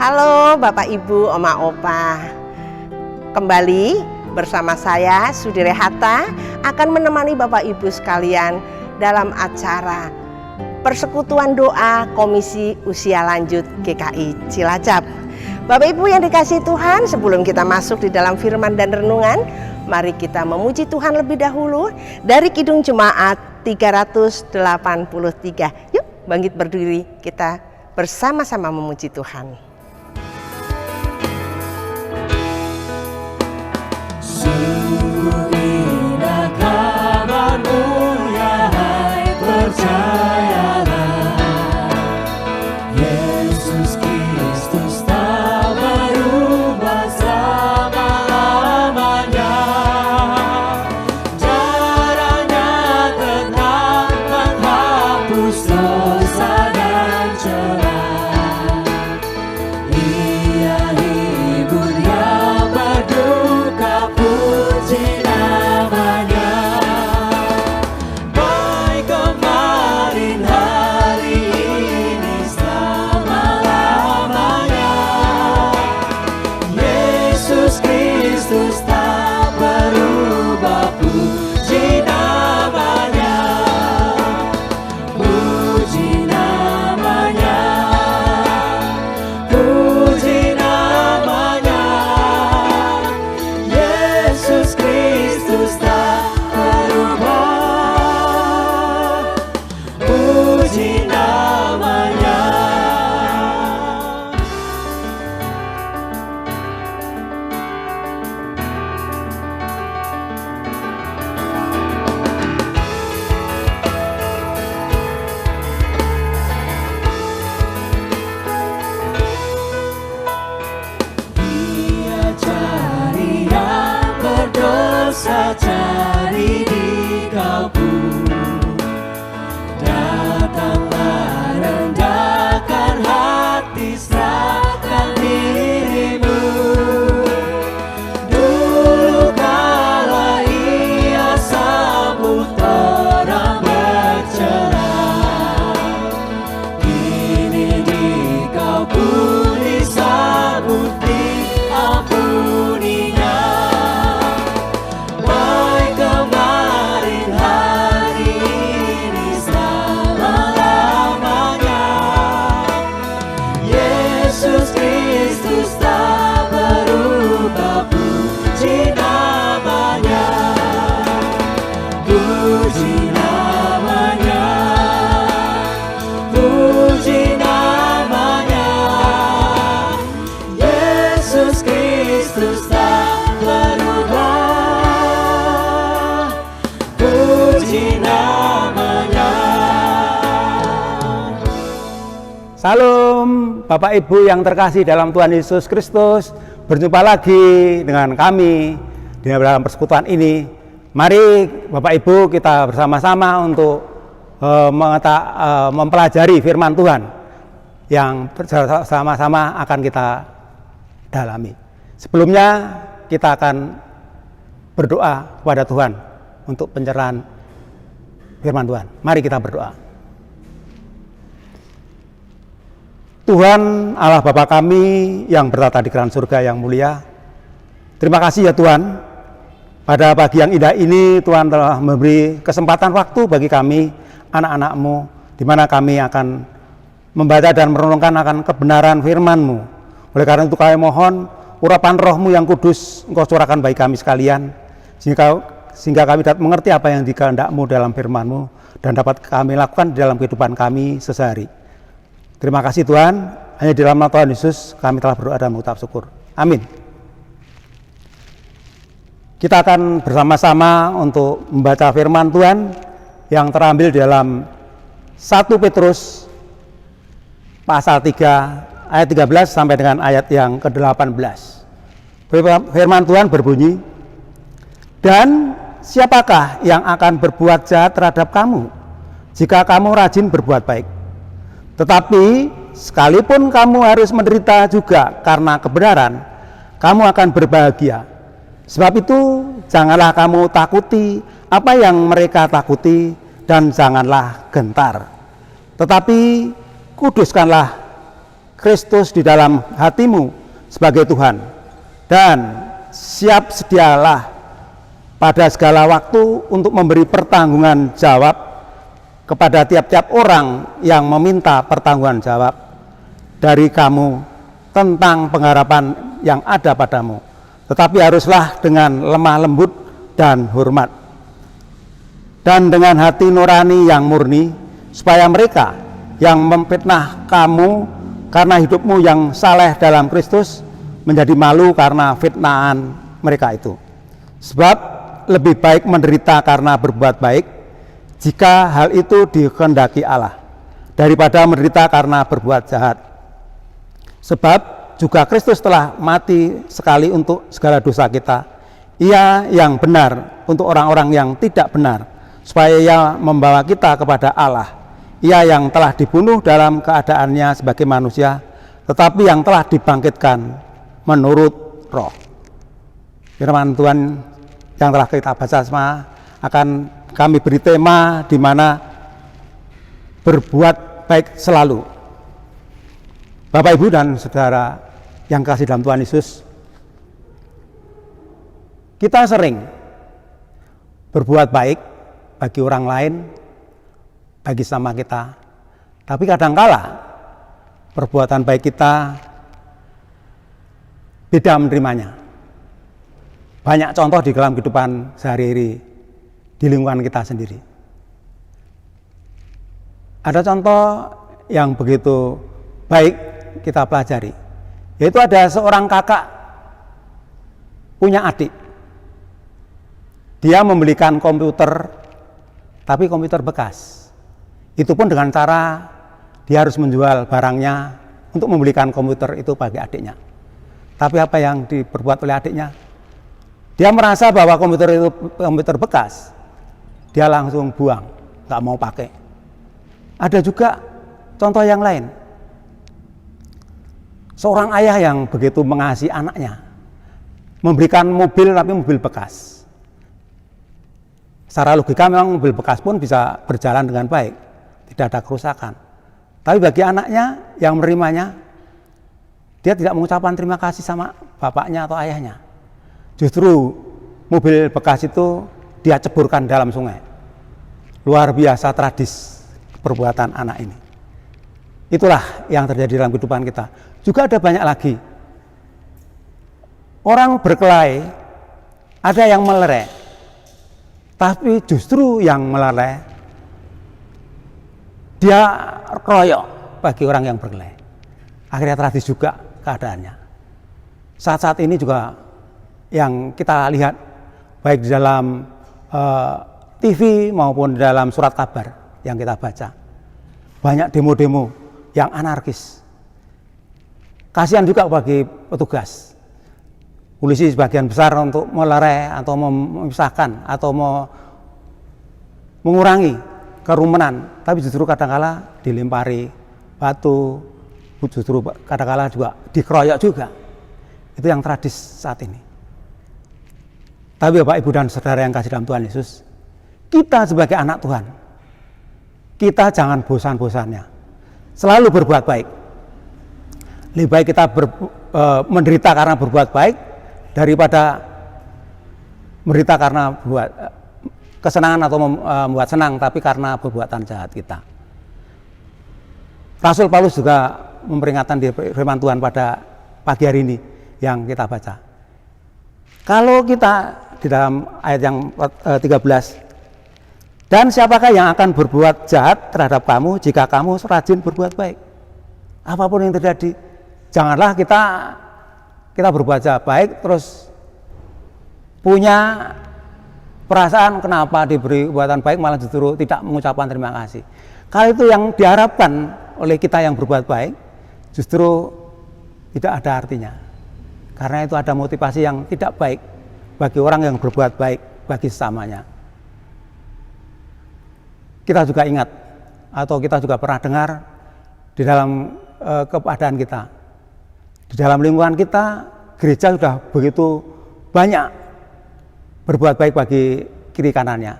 Halo Bapak Ibu, Oma Opa. Kembali bersama saya Sudi Rehata akan menemani Bapak Ibu sekalian dalam acara Persekutuan Doa Komisi Usia Lanjut GKI Cilacap. Bapak Ibu yang dikasihi Tuhan, sebelum kita masuk di dalam firman dan renungan, mari kita memuji Tuhan lebih dahulu dari Kidung Jemaat 383. Yuk bangkit berdiri, kita bersama-sama memuji Tuhan. Sungguh indah kabar-Mu ya hai, percayalah Yesus Kristus tak berubah selama-lamanya. Caranya tenang menghapus dosa dan celah. Ia hibur yang berduka, puji namanya. Baik kemarin, hari ini, selama-lamanya. Yesus Kristus tak berubah, puji namanya. Puji namanya. Puji namanya. Yesus Kristus tak berubah, puji namanya. Dia cari yang berdosa, cari di kalbu. Datanglah, rendahkan hati, serahkan dirimu. Dulu kala ia sambut orang bercela, kini di kalbu disambut, diampuninya. Baik kemarin, hari ini, selama-lamanya. Yesus Kristus tak berubah, puji namanya. Puji namanya. Puji namanya. Yesus Kristus tak berubah, puji namanya. Salam Bapak Ibu yang terkasih dalam Tuhan Yesus Kristus. Berjumpa lagi dengan kami di dalam persekutuan ini. Mari Bapak Ibu kita bersama-sama untuk mempelajari firman Tuhan yang bersama-sama akan kita dalami. Sebelumnya kita akan berdoa kepada Tuhan untuk pencerahan firman Tuhan. Mari kita berdoa. Tuhan Allah Bapa kami yang bertata di kerajaan surga yang mulia, terima kasih ya Tuhan, pada pagi yang indah ini Tuhan telah memberi kesempatan waktu bagi kami anak-anak-Mu, di mana kami akan membaca dan merenungkan akan kebenaran firman-Mu. Oleh karena itu kami mohon urapan Roh-Mu yang kudus Engkau curahkan bagi kami sekalian, sehingga kami dapat mengerti apa yang dikehendak-Mu dalam firman-Mu dan dapat kami lakukan di dalam kehidupan kami sehari. Terima kasih Tuhan, hanya di dalam nama Tuhan Yesus kami telah berdoa dan mengucap syukur. Amin. Kita akan bersama-sama untuk membaca firman Tuhan yang terambil dalam 1 Petrus pasal 3 ayat 13 sampai dengan ayat yang ke-18. Firman Tuhan berbunyi, "Dan siapakah yang akan berbuat jahat terhadap kamu jika kamu rajin berbuat baik? Tetapi sekalipun kamu harus menderita juga karena kebenaran, kamu akan berbahagia. Sebab itu janganlah kamu takuti apa yang mereka takuti, dan janganlah gentar. Tetapi kuduskanlah Kristus di dalam hatimu sebagai Tuhan, dan siap sedialah pada segala waktu untuk memberi pertanggungan jawab kepada tiap-tiap orang yang meminta pertanggungan jawab dari kamu tentang pengharapan yang ada padamu. Tetapi haruslah dengan lemah lembut dan hormat, dan dengan hati nurani yang murni, supaya mereka yang memfitnah kamu karena hidupmu yang saleh dalam Kristus menjadi malu karena fitnahan mereka itu. Sebab lebih baik menderita karena berbuat baik, jika hal itu dikehendaki Allah, daripada menderita karena berbuat jahat. Sebab juga Kristus telah mati sekali untuk segala dosa kita, Ia yang benar untuk orang-orang yang tidak benar, supaya Ia membawa kita kepada Allah. Ia yang telah dibunuh dalam keadaannya sebagai manusia, tetapi yang telah dibangkitkan menurut Roh. Firman Tuhan yang telah kita baca semua akan kami beri tema di mana berbuat baik selalu. Bapak, Ibu, dan saudara yang kasih dalam Tuhan Yesus, kita sering berbuat baik bagi orang lain, bagi sama kita, tapi kadangkala perbuatan baik kita beda menerimanya. Banyak contoh di dalam kehidupan sehari-hari di lingkungan kita sendiri. Ada contoh yang begitu baik kita pelajari, yaitu ada seorang kakak punya adik. Dia membelikan komputer, tapi komputer bekas. Itu pun dengan cara dia harus menjual barangnya untuk membelikan komputer itu bagi adiknya. Tapi apa yang diperbuat oleh adiknya? Dia merasa bahwa komputer itu komputer bekas, dia langsung buang, nggak mau pakai. Ada juga contoh yang lain. Seorang ayah yang begitu mengasihi anaknya, memberikan mobil tapi mobil bekas. Secara logika memang mobil bekas pun bisa berjalan dengan baik, tidak ada kerusakan. Tapi bagi anaknya yang menerimanya, dia tidak mengucapkan terima kasih sama bapaknya atau ayahnya. Justru mobil bekas itu dia ceburkan dalam sungai. Luar biasa tragis perbuatan anak ini. Itulah yang terjadi dalam kehidupan kita. Juga ada banyak lagi. Orang berkelahi, ada yang melerai. Tapi justru yang melerai, dia royok bagi orang yang berkelahi. Akhirnya tragis juga keadaannya. Saat-saat ini juga yang kita lihat, baik di dalam TV maupun di dalam surat kabar yang kita baca, banyak demo-demo yang anarkis. Kasihan juga bagi petugas. Polisi sebagian besar untuk melerai atau memisahkan atau mengurangi kerumunan, tapi justru kadang-kala dilempari batu, justru kadang-kala juga dikeroyok juga. Itu yang tragis saat ini. Tapi Bapak, Ibu, dan saudara yang kasih dalam Tuhan Yesus, kita sebagai anak Tuhan, kita jangan bosan-bosannya selalu berbuat baik. Lebih baik kita menderita karena berbuat baik daripada menderita karena buat kesenangan atau membuat senang tapi karena perbuatan jahat kita. Rasul Paulus juga memperingatkan di firman Tuhan pada pagi hari ini yang kita baca. Kalau kita di dalam ayat yang 13, dan siapakah yang akan berbuat jahat terhadap kamu jika kamu rajin berbuat baik? Apapun yang terjadi, janganlah kita berbuat jahat baik terus punya perasaan kenapa diberi perbuatan baik malah justru tidak mengucapkan terima kasih. Kalau itu yang diharapkan oleh kita yang berbuat baik, justru tidak ada artinya. Karena itu ada motivasi yang tidak baik bagi orang yang berbuat baik bagi sesamanya. Kita juga ingat atau kita juga pernah dengar di dalam keadaan kita, di dalam lingkungan kita, gereja sudah begitu banyak berbuat baik bagi kiri kanannya.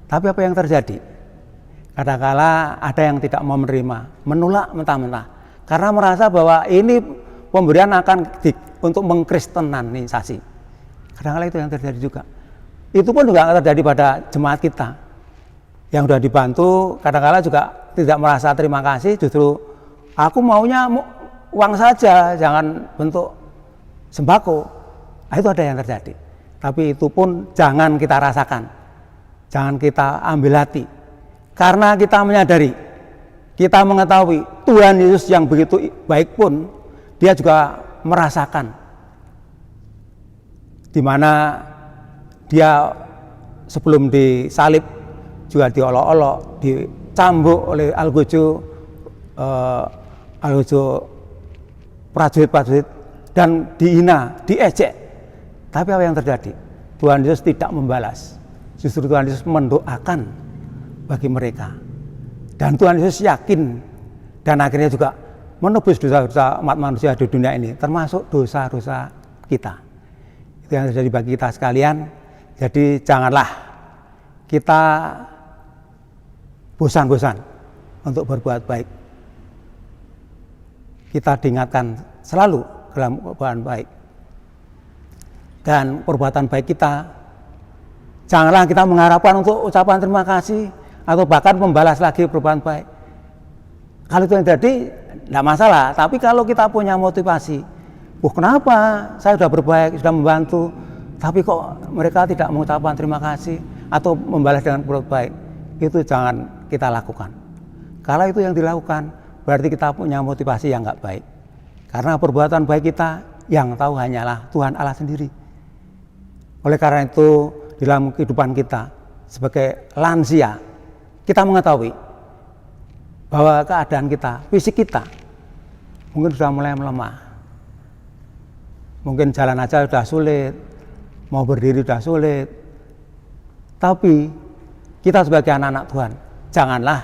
Tapi apa yang terjadi? Kadang-kala ada yang tidak mau menerima, menolak mentah-mentah. karena merasa bahwa ini pemberian akan untuk mengkristenanisasi. Kadang-kadang itu yang terjadi juga. Itu pun juga terjadi pada jemaat kita yang sudah dibantu, kadang-kadang juga tidak merasa terima kasih, justru aku maunya uang saja, jangan bentuk sembako. Nah, itu ada yang terjadi. Tapi itu pun jangan kita rasakan, jangan kita ambil hati, karena kita menyadari, kita mengetahui Tuhan Yesus yang begitu baik pun dia juga merasakan di mana dia sebelum disalib juga diolok-olok, dicambuk oleh algojo prajurit-prajurit dan dihina, diejek. Tapi apa yang terjadi? Tuhan Yesus tidak membalas. Justru Tuhan Yesus mendoakan bagi mereka. Dan Tuhan Yesus yakin dan akhirnya juga menebus dosa-dosa umat manusia di dunia ini, termasuk dosa-dosa kita. Itu yang terjadi bagi kita sekalian. Jadi janganlah kita bosan-bosan untuk berbuat baik. Kita diingatkan selalu dalam perbuatan baik. Dan perbuatan baik kita, janganlah kita mengharapkan untuk ucapan terima kasih atau bahkan membalas lagi perbuatan baik. Kalau itu yang terjadi, tidak masalah. Tapi kalau kita punya motivasi, kenapa saya sudah berbaik, sudah membantu, tapi kok mereka tidak mengucapkan terima kasih atau membalas dengan perbuatan baik, itu jangan kita lakukan. Kalau itu yang dilakukan, berarti kita punya motivasi yang nggak baik. Karena perbuatan baik kita yang tahu hanyalah Tuhan Allah sendiri. Oleh karena itu, dalam kehidupan kita sebagai lansia, kita mengetahui bahwa keadaan kita, fisik kita mungkin sudah mulai melemah. Mungkin jalan aja sudah sulit, mau berdiri sudah sulit. Tapi kita sebagai anak-anak Tuhan, janganlah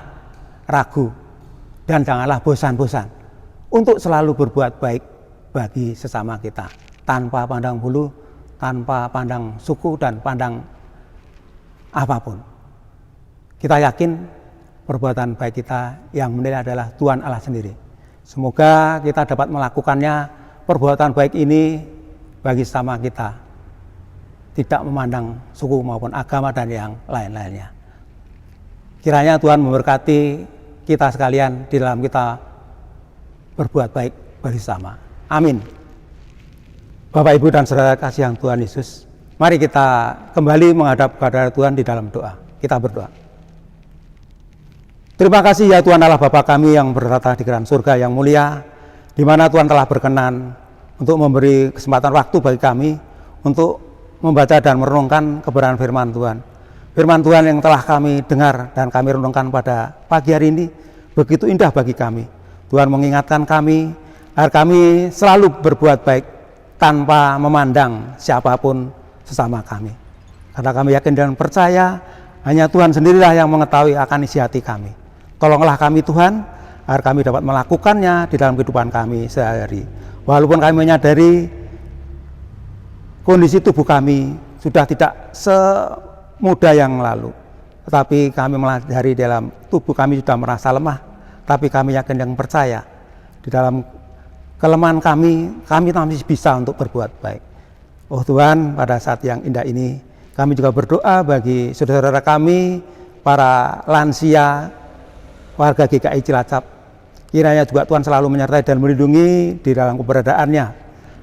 ragu dan janganlah bosan-bosan untuk selalu berbuat baik bagi sesama kita, tanpa pandang bulu, tanpa pandang suku dan pandang apapun. Kita yakin perbuatan baik kita yang menilai adalah Tuhan Allah sendiri. Semoga kita dapat melakukannya, perbuatan baik ini bagi sesama kita, tidak memandang suku maupun agama dan yang lain-lainnya. Kiranya Tuhan memberkati kita sekalian di dalam kita berbuat baik bagi sesama. Amin. Bapak, Ibu, dan saudara kasih yang Tuhan Yesus, mari kita kembali menghadap kepada Tuhan di dalam doa. Kita berdoa. Terima kasih ya Tuhan Allah Bapa kami yang bertata di kerajaan surga yang mulia, di mana Tuhan telah berkenan untuk memberi kesempatan waktu bagi kami untuk membaca dan merenungkan kebenaran firman Tuhan. Firman Tuhan yang telah kami dengar dan kami renungkan pada pagi hari ini begitu indah bagi kami. Tuhan mengingatkan kami agar kami selalu berbuat baik tanpa memandang siapapun sesama kami. Karena kami yakin dan percaya hanya Tuhan sendirilah yang mengetahui akan isi hati kami. Tolonglah kami Tuhan agar kami dapat melakukannya di dalam kehidupan kami sehari-hari. Walaupun kami menyadari kondisi tubuh kami sudah tidak semudah yang lalu, tetapi kami menyadari dalam tubuh kami sudah merasa lemah, tapi kami yakin dan percaya di dalam kelemahan kami masih bisa untuk berbuat baik. Oh Tuhan, pada saat yang indah ini, kami juga berdoa bagi saudara-saudara kami, para lansia, warga GKI Cilacap. Kiranya juga Tuhan selalu menyertai dan melindungi di dalam keberadaannya,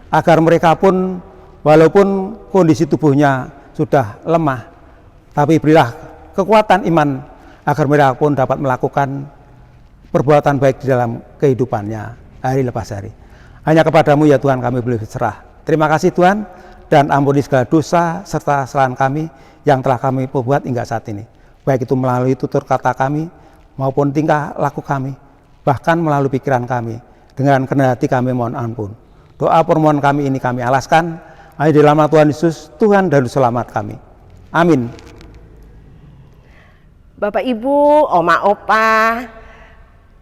agar mereka pun walaupun kondisi tubuhnya sudah lemah, tapi berilah kekuatan iman, agar mereka pun dapat melakukan perbuatan baik di dalam kehidupannya hari lepas hari. Hanya kepadamu ya Tuhan kami boleh berserah. Terima kasih Tuhan, dan ampuni segala dosa serta kesalahan kami yang telah kami perbuat hingga saat ini. Baik itu melalui tutur kata kami, maupun tingkah laku kami, bahkan melalui pikiran kami. Dengan kerendahan hati kami mohon ampun. Doa permohonan kami ini kami alaskan hanya di dalam nama Tuhan Yesus, Tuhan dan Selamat kami. Amin. Bapak Ibu, Oma Opa,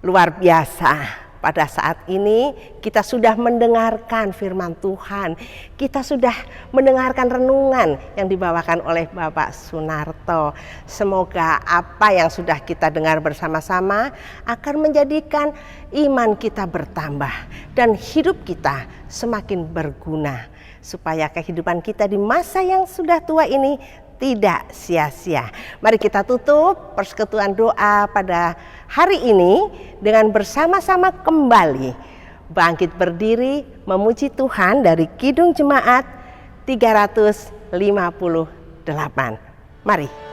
luar biasa pada saat ini kita sudah mendengarkan firman Tuhan. Kita sudah mendengarkan renungan yang dibawakan oleh Bapak Sunarto. Semoga apa yang sudah kita dengar bersama-sama akan menjadikan iman kita bertambah dan hidup kita semakin berguna, supaya kehidupan kita di masa yang sudah tua ini tidak sia-sia. Mari kita tutup persekutuan doa pada hari ini dengan bersama-sama kembali bangkit berdiri memuji Tuhan dari Kidung Jemaat 358. Mari.